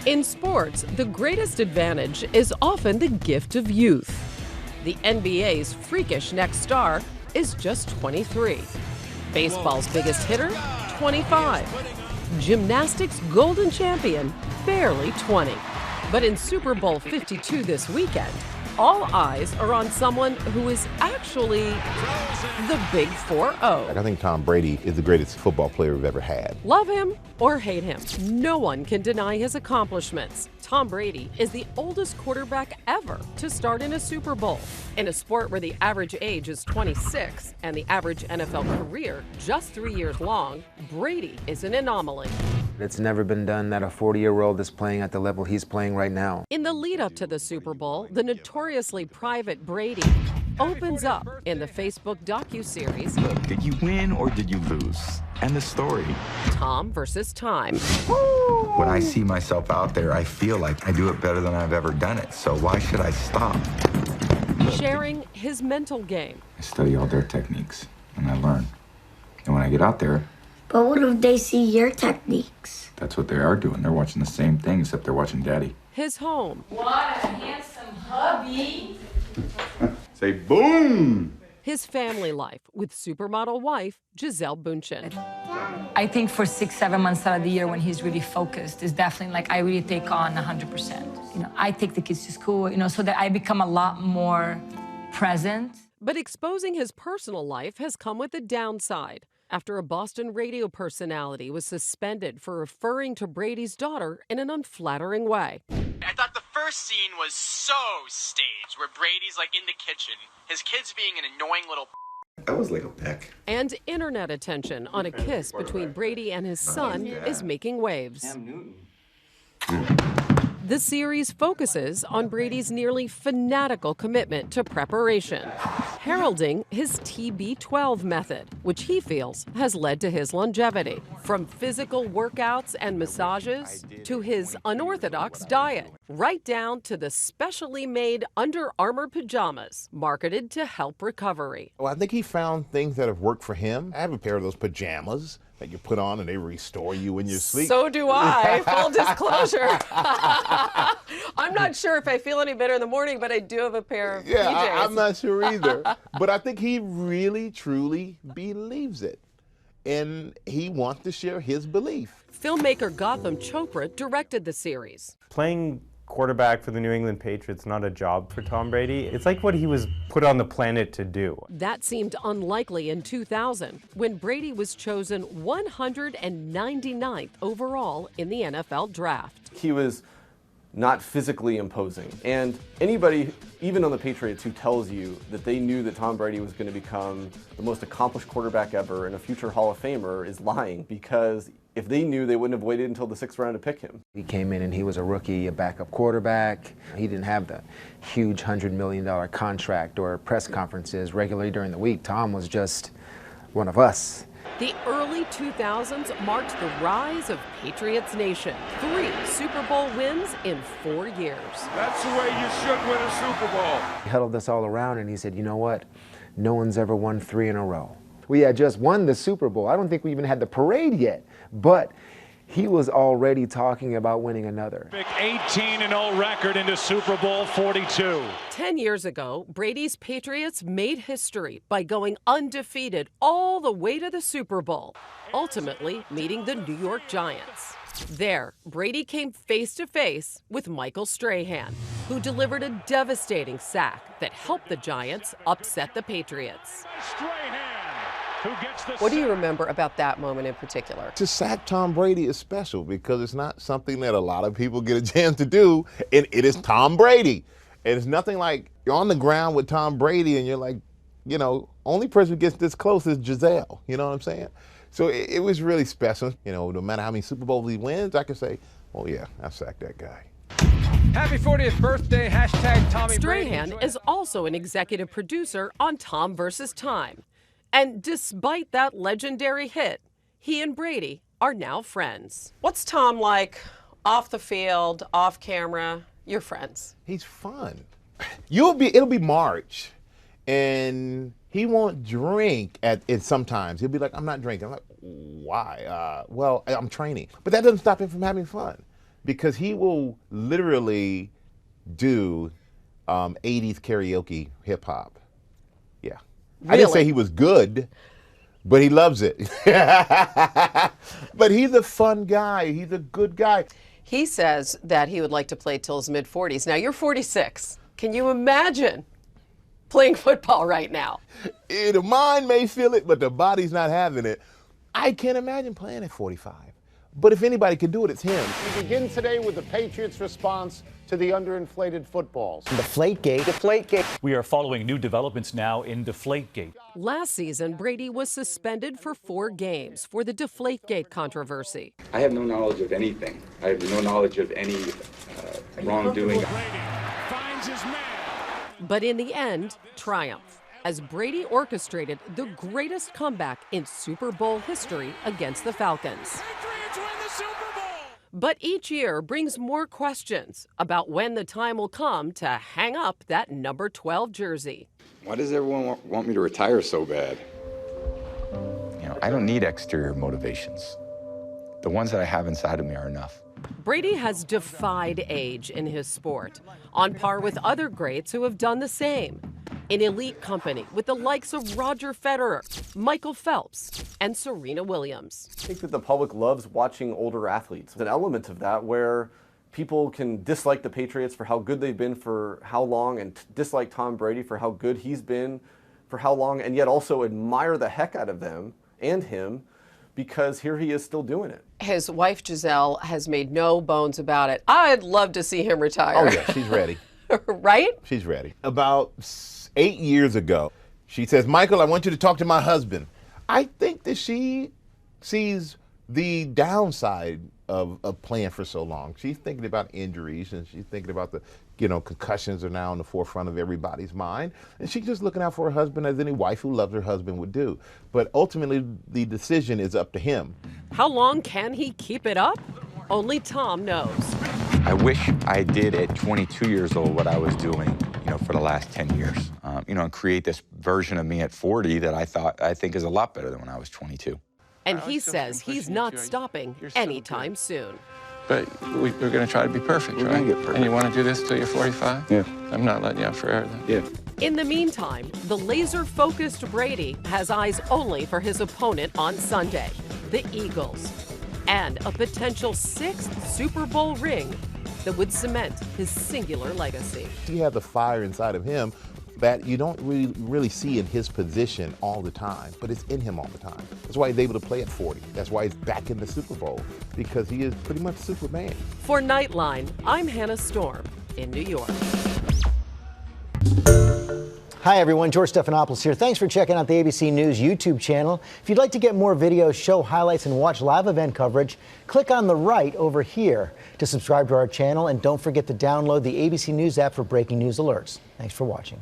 In sports, the greatest advantage is often the gift of youth. The NBA's freakish next star is just 23. Baseball's biggest hitter, 25. Gymnastics golden champion, barely 20. But in Super Bowl 52 this weekend, all eyes are on someone who is actually the Big 4-0. I think Tom Brady is the greatest football player we've ever had. Love him or hate him, no one can deny his accomplishments. Tom Brady is the oldest quarterback ever to start in a Super Bowl. In a sport where the average age is 26 and the average NFL career just 3 years long, Brady is an anomaly. It's never been done that a 40-year-old is playing at the level he's playing right now. In the lead up to the Super Bowl, the notoriously private Brady opens up in the Facebook docuseries. Did you win or did you lose? And the story. Tom versus Time. When I see myself out there, I feel like I do it better than I've ever done it. So why should I stop? Sharing his mental game. I study all their techniques and I learn. And when I get out there, but what if they see your techniques? that's what they are doing. They're watching the same thing, except they're watching Daddy. His home. What a handsome hubby. Say boom! His family life with supermodel wife Gisele Bündchen. I think for 6-7 months out of the year when he's really focused is definitely like I really take on 100%. You know, I take the kids to school, you know, so that I become a lot more present. But exposing his personal life has come with a downside after a Boston radio personality was suspended for referring to Brady's daughter in an unflattering way. I thought the first scene was so staged, where Brady's like in the kitchen, his kids being an annoying little. That was like a peck. And internet attention on a kiss between Brady and his son is making waves. The series focuses on Brady's nearly fanatical commitment to preparation, heralding his TB12 method, which he feels has led to his longevity. From physical workouts and massages to his unorthodox diet, right down to the specially made Under Armour pajamas marketed to help recovery. Well, I think he found things that have worked for him. I have a pair of those pajamas that you put on and they restore you in your sleep. So do I, full disclosure. I'm not sure if I feel any better in the morning, but I do have a pair of PJs. I'm not sure either. But I think he really, truly believes it. And he wants to share his belief. Filmmaker Gotham Chopra directed the series. Playing quarterback for the New England Patriots, not a job for Tom Brady. It's like what he was put on the planet to do. That seemed unlikely in 2000, when Brady was chosen 199th overall in the NFL draft. He was not physically imposing. And anybody, even on the Patriots, who tells you that they knew that Tom Brady was going to become the most accomplished quarterback ever and a future Hall of Famer is lying, because if they knew, they wouldn't have waited until the 6th round to pick him. He came in and he was a rookie, a backup quarterback. He didn't have the huge $100 million contract or press conferences regularly during the week. Tom was just one of us. The early 2000s marked the rise of Patriots Nation. 3 Super Bowl wins in 4 years. That's the way you should win a Super Bowl. He huddled us all around and he said, you know what? No one's ever won 3 in a row. We had just won the Super Bowl. I don't think we even had the parade yet, but he was already talking about winning another. Big 18-0 record into Super Bowl 42. 10 years ago, Brady's Patriots made history by going undefeated all the way to the Super Bowl, ultimately meeting the New York Giants. There, Brady came face-to-face with Michael Strahan, who delivered a devastating sack that helped the Giants upset the Patriots. What do you remember about that moment in particular? To sack Tom Brady is special because it's not something that a lot of people get a chance to do, and it is Tom Brady. And it's nothing like you're on the ground with Tom Brady and you're like, you know, only person who gets this close is Gisele. You know what I'm saying? So it was really special. You know, no matter how many Super Bowls he wins, I can say, oh yeah, I sacked that guy. Happy 40th birthday, hashtag Tommy Brady. Strahan is also an executive producer on Tom vs. Time. And despite that legendary hit, he and Brady are now friends. What's Tom like off the field, off camera? You're friends. He's fun. It'll be March, and he won't drink sometimes. He'll be like, I'm not drinking. I'm like, why? Well, I'm training. But that doesn't stop him from having fun. because he will literally do 80s karaoke hip hop. Yeah. I didn't say he was good, but he loves it. But he's a fun guy. He's a good guy. He says that he would like to play till his mid-40s. Now, you're 46. Can you imagine playing football right now? The mind may feel it, but the body's not having it. I can't imagine playing at 45. But if anybody can do it, it's him. We begin today with the Patriots' response to the underinflated footballs. Deflategate. Deflategate. We are following new developments now in Deflategate. Last season, Brady was suspended for 4 games for the Deflategate controversy. I have no knowledge of anything. I have no knowledge of any wrongdoing. But in the end, triumph, as Brady orchestrated the greatest comeback in Super Bowl history against the Falcons. But each year brings more questions about when the time will come to hang up that number 12 jersey. Why does everyone want me to retire so bad? You know, I don't need exterior motivations. The ones that I have inside of me are enough. Brady has defied age in his sport, on par with other greats who have done the same. In elite company with the likes of Roger Federer, Michael Phelps, and Serena Williams. I think that the public loves watching older athletes. There's an element of that where people can dislike the Patriots for how good they've been for how long, and dislike Tom Brady for how good he's been for how long, and yet also admire the heck out of them and him because here he is still doing it. His wife Giselle has made no bones about it. I'd love to see him retire. Oh yeah, she's ready. Right? She's ready. About 8 years ago, she says, Michael, I want you to talk to my husband. I think that she sees the downside of playing for so long. She's thinking about injuries, and she's thinking about the, concussions are now in the forefront of everybody's mind. And she's just looking out for her husband as any wife who loves her husband would do. But ultimately, the decision is up to him. How long can he keep it up? Only Tom knows. I wish I did at 22 years old what I was doing, for the last 10 years. And create this version of me at 40 that I think is a lot better than when I was 22. And he says he's not stopping anytime soon. But we're going to try to be perfect, We're right? gonna get perfect. And you want to do this till you're 45? Yeah. I'm not letting you out forever then. Yeah. In the meantime, the laser-focused Brady has eyes only for his opponent on Sunday, the Eagles, and a potential 6th Super Bowl ring that would cement his singular legacy. He has the fire inside of him that you don't really see in his position all the time, but it's in him all the time. That's why he's able to play at 40. That's why he's back in the Super Bowl, because he is pretty much Superman. For Nightline, I'm Hannah Storm in New York. Hi everyone, George Stephanopoulos here. Thanks for checking out the ABC News YouTube channel. If you'd like to get more videos, show highlights, and watch live event coverage, click on the right over here to subscribe to our channel, and don't forget to download the ABC News app for breaking news alerts. Thanks for watching.